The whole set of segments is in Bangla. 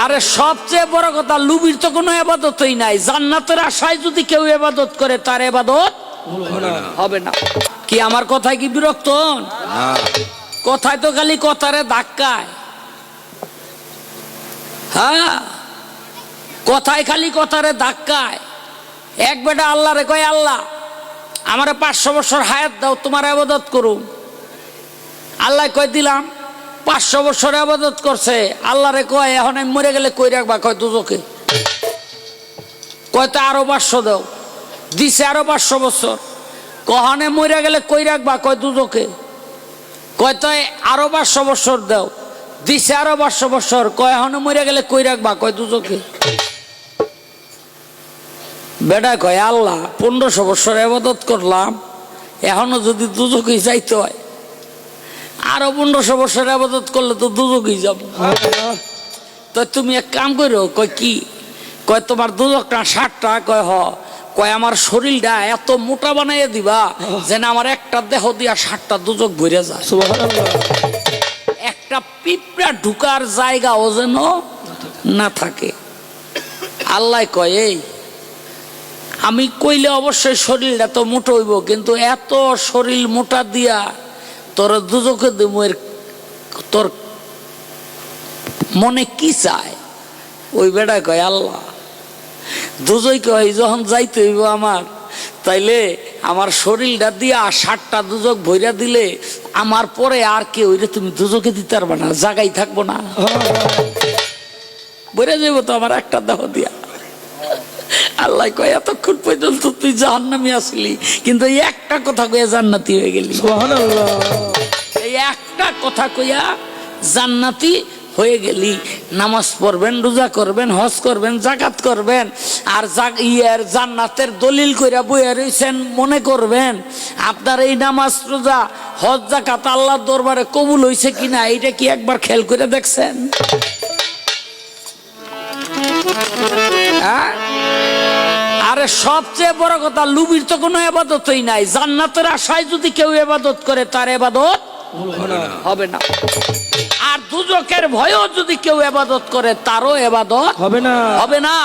আরে সবচেয়ে বড় কথা, লুবির তো কোনো ইবাদতই নাই। জান্নাতের আশায় যদি কেউ ইবাদত করে তার ইবাদত হবে না। কি আমার কথায় কি বিরক্ত হন? কথায় তো খালি কথারে ধাক্কায়। হ্যাঁ, কথায় খালি কথারে ধাক্কায়। এক বেটা আল্লাহ রে কয়, আল্লাহ আমারে 500 বছর হায়াত দাও, তোমার ইবাদত করুম। আল্লাহ কয় দিলাম। 500 বছর ইবাদত করছে। আল্লাহ রে কয়, এখন আমি মরে গেলে কই রাখবা? কয় দুজকে। কয় তো আরো 500 দাও। দিছে আরো 500 বছর। কহনে মরে গেলে কই রাখবা? কয় দুজকে। কয় তো আরো 500 বছর দাও। দিছে আরো 500 বছর। কয় এখন মরে গেলে কই রাখবা? কয় দুজকে। বেটা কয়, আল্লাহ 1500 বছর ইবাদত করলাম, এখনো যদি দুজকে যাইতে হয়, আরো 1500 বছর ইবাদত করলে তো দুজকেই যাবো। তো তুমি এক কাম করো। কয় কি? কয় তোমার দুজকটা 60টা। কয় হ। কয় আমার শরীরটা এত মোটা বানাইয়া দিবা যেন আমার একটা দেহ দিয়া 60টা দুজক ভরে যায়। একটা পিঁপড়া ঢুকার জায়গাও যেন না থাকে। আল্লাহ কয়, এই আমি কইলে অবশ্যই শরীরটা তো মোটা হইব, কিন্তু এত শরীর মোটা দিয়া তোর দুজকে দেব, তোর মনে কি চায়? ওই বেটা কয়, আল্লাহ দুজই কয় যখন যাইতে হইব আমার, তাইলে আমার শরীরটা দিয়া 60টা দুজক ভইরা দিলে আমার পরে আর কে ওইরে তুমি দুজকে দিতে পারবা না, জায়গায় থাকবো না, ভইরা যাইব তো আমার একটা দেহ দিয়া। আল্লাহ কয়, এতক্ষণ পর্যন্ত তুই জাহান্নামী আসলি, কিন্তু এই একটা কথা কইয়া জান্নাতি হয়ে গেলি। সুবহানাল্লাহ। এই একটা কথা কইয়া জান্নাতি হয়ে গেলি। নামাজ পড়বেন, রোজা করবেন, হজ করবেন, যাকাত করবেন, আর জান্নাতের দলিল কইরা বইয়া রইছেন। মনে করবেন আপনার এই নামাজ, রোজা, হজ, যাকাত আল্লাহর দরবারে কবুল হইছে কিনা, এইটা কি একবার খেয়াল করে দেখছেন? হ্যাঁ, আরে সবচেয়ে বড় কথা, লুবির তো কোনো ইবাদতই নাই। জান্নাতের আশায় যদি কেউ ইবাদত করে তার ইবাদত হবে না। আর দুজকের ভয়ও যদি কেউ ইবাদত করে তারও ইবাদত হবে না।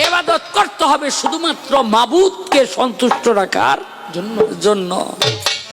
ইবাদত করতে হবে শুধুমাত্র মাবুদকে সন্তুষ্ট রাখার জন্য।